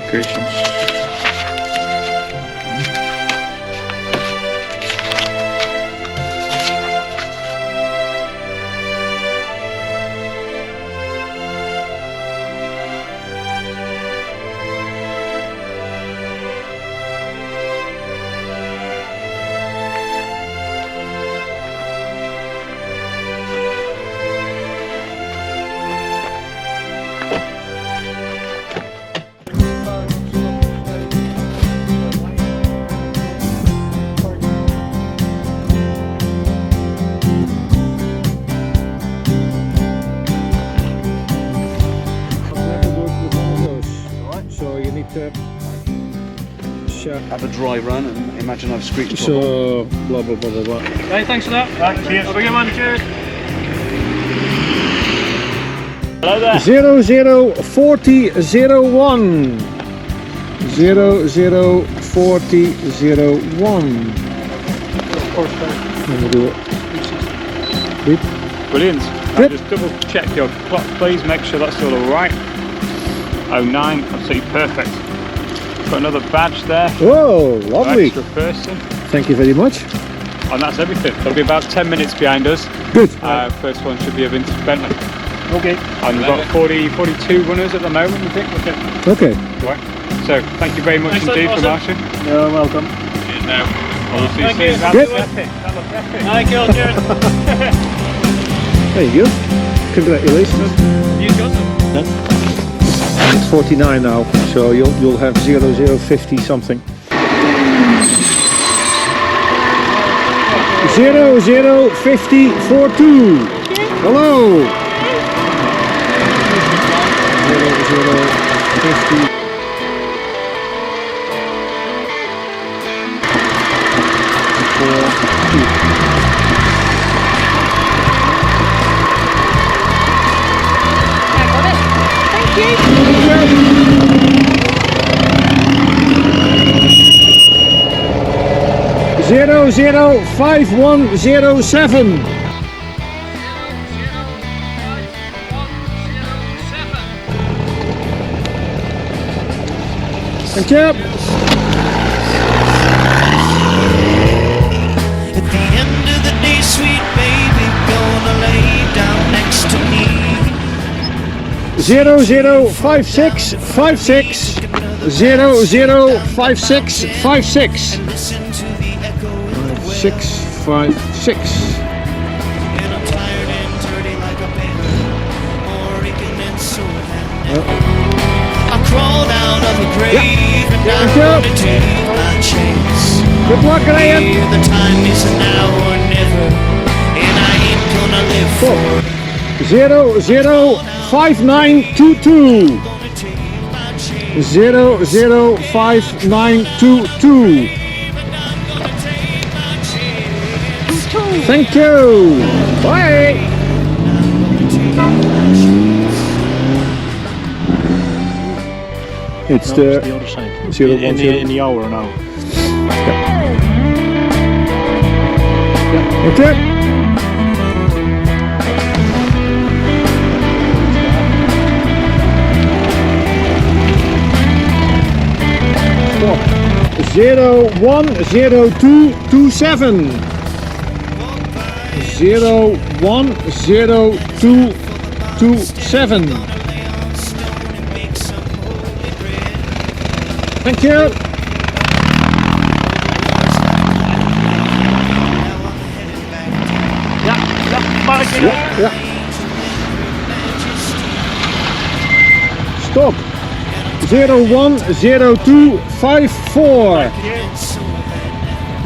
Locations. Have a dry run and imagine I've screeched. So blah blah blah blah blah. Hey, thanks for that. Right, cheers. Have a good one. Cheers. Hello there. 004001. 004001. Let me do it. Beep. Brilliant. Yep. Just double check your clock, please. Make sure that's all alright. 09, absolutely perfect. Got another badge there. Whoa, lovely. Extra person. Thank you very much. And that's everything. There'll be about 10 minutes behind us. Good. First one should be a vintage Bentley. Okay. And we've got 42 runners at the moment, I think. Okay. Right. So, thank you very much indeed for Marshall. You're welcome. Now, we'll see you soon. That looks epic. That looks epic. Thank you, cheers. There you go. Congratulations. You got them. It's 49 now, so you'll have 0050 something. 005042. Hello. 0050. Zero 5107. Thank you. At the end of the day, sweet baby, gonna lay down next to me. 005656. 005656. 656. And I'm tired and dirty like a bandit, more aching than sore hand. I crawled out of the grave and I'm gonna take my chance. Good luck, Ryan. The time is now or never, and I ain't gonna live for 005922. 005922. Thank you. Bye. It's the other side. 010. In the hour now. Yeah. Okay. Stop. 010227. 010227. Thank you. Yeah. Stop. 010254.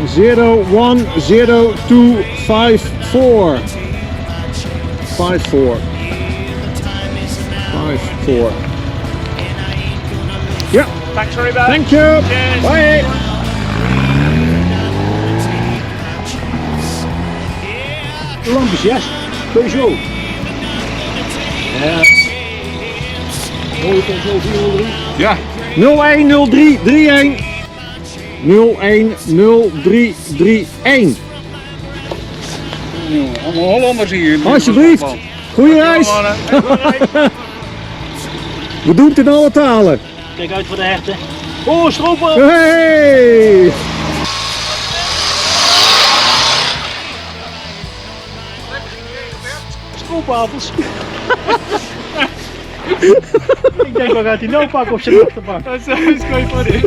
010254. 54. Yeah. Thanks very much. Thank you. Cheers. Bye. Lampjes, yes. Peugeot. Ja. Mooie Peugeot 403. Ja. 010331. 010331. Allemaal Hollanders hier. Alsjeblieft. Goeie reis. We doen het in alle talen. Kijk uit voor de herten. Oh, stroper! Hey! Stroopwafels. Ik denk, waar gaat hij nou pakken op zijn achterbank? Dat is quite funny.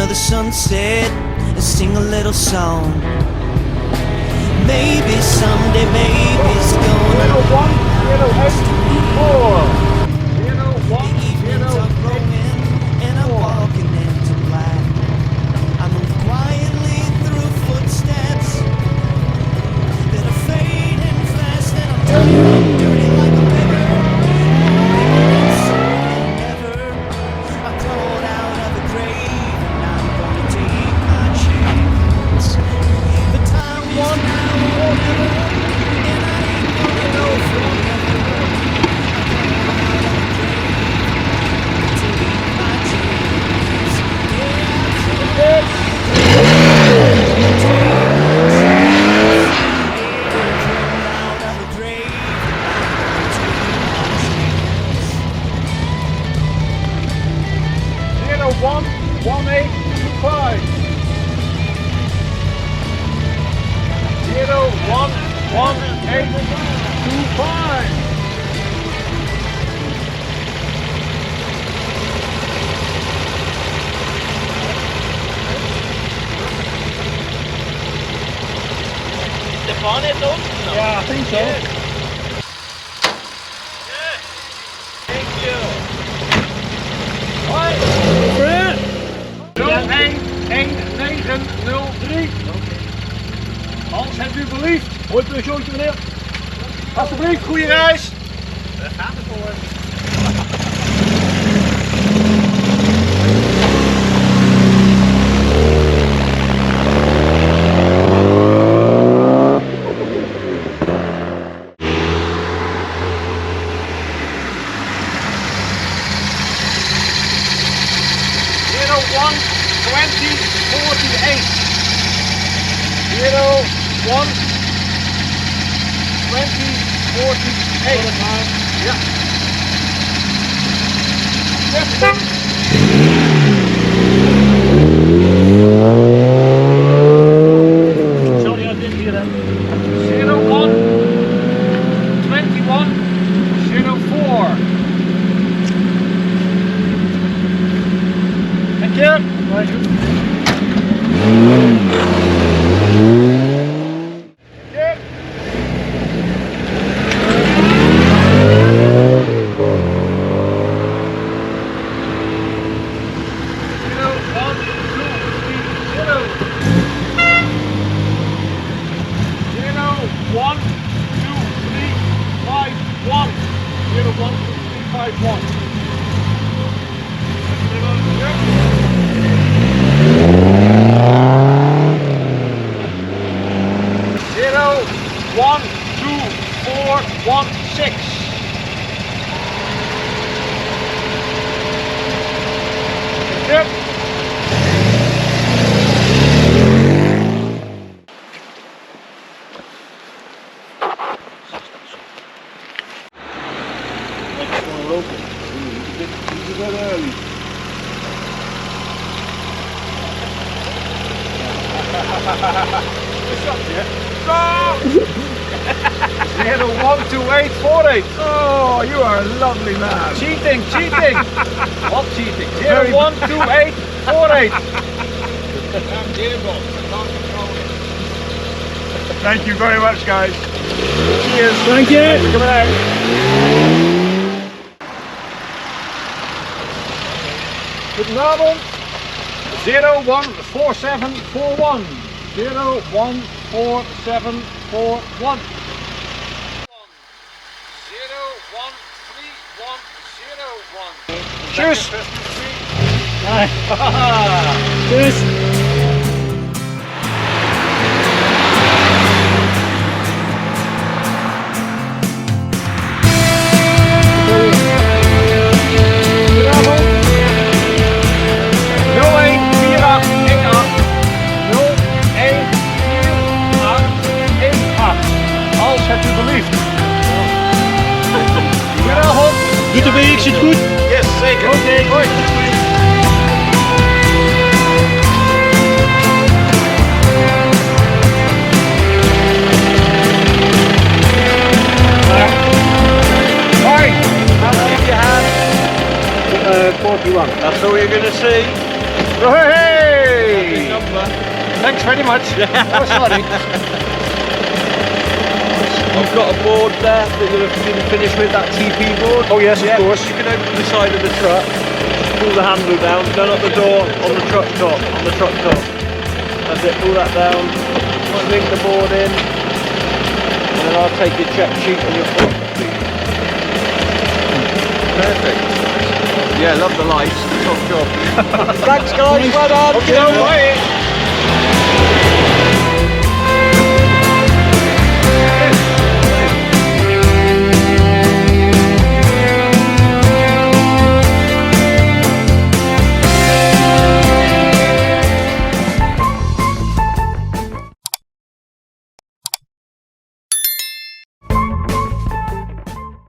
The sunset and sing a little song. Maybe someday, maybe it's gonna last to me. The evenings are growing and I'm walking into black. I move quietly through footsteps that are fading fast, and I'm turning dirty like a beggar. And so ever I crawled out of the grave. Take my chance. The time is now or never, and I ain't gonna go forever. Take my chance. Out of the grave. Ja, I think so. Hans, hebt u beliefd? Mooi Peugeotje meneer. Alsjeblieft, goede reis. Daar gaat het voor. Sorry, I didn't hear that. 01 21 04. Thank you. Oh, you are a lovely man. Cheating, cheating. What cheating? 012848. Thank you very much, guys. Cheers. Thank you. Thanks for coming out. Goedenavond. 014741. 014741. 0131 Cheers. Cheers. Als hebt u beliefd. Goedenavond. Goed erbij, ik zit goed. Yes, zeker. Oké, hoi. Hoi. How many you had? 41. That's all you're going to see. Hey! Thanks very much. Oh, sorry. You've got a board there that you'll have finished with, that TP board. Oh yes, of course. You can open the side of the truck, pull the handle down, turn up the door on the truck top, That's it, pull that down, link the board in, and then I'll take your check sheet and your book. Perfect. Yeah, love the lights, top job. Thanks guys, well done. Okay, bye.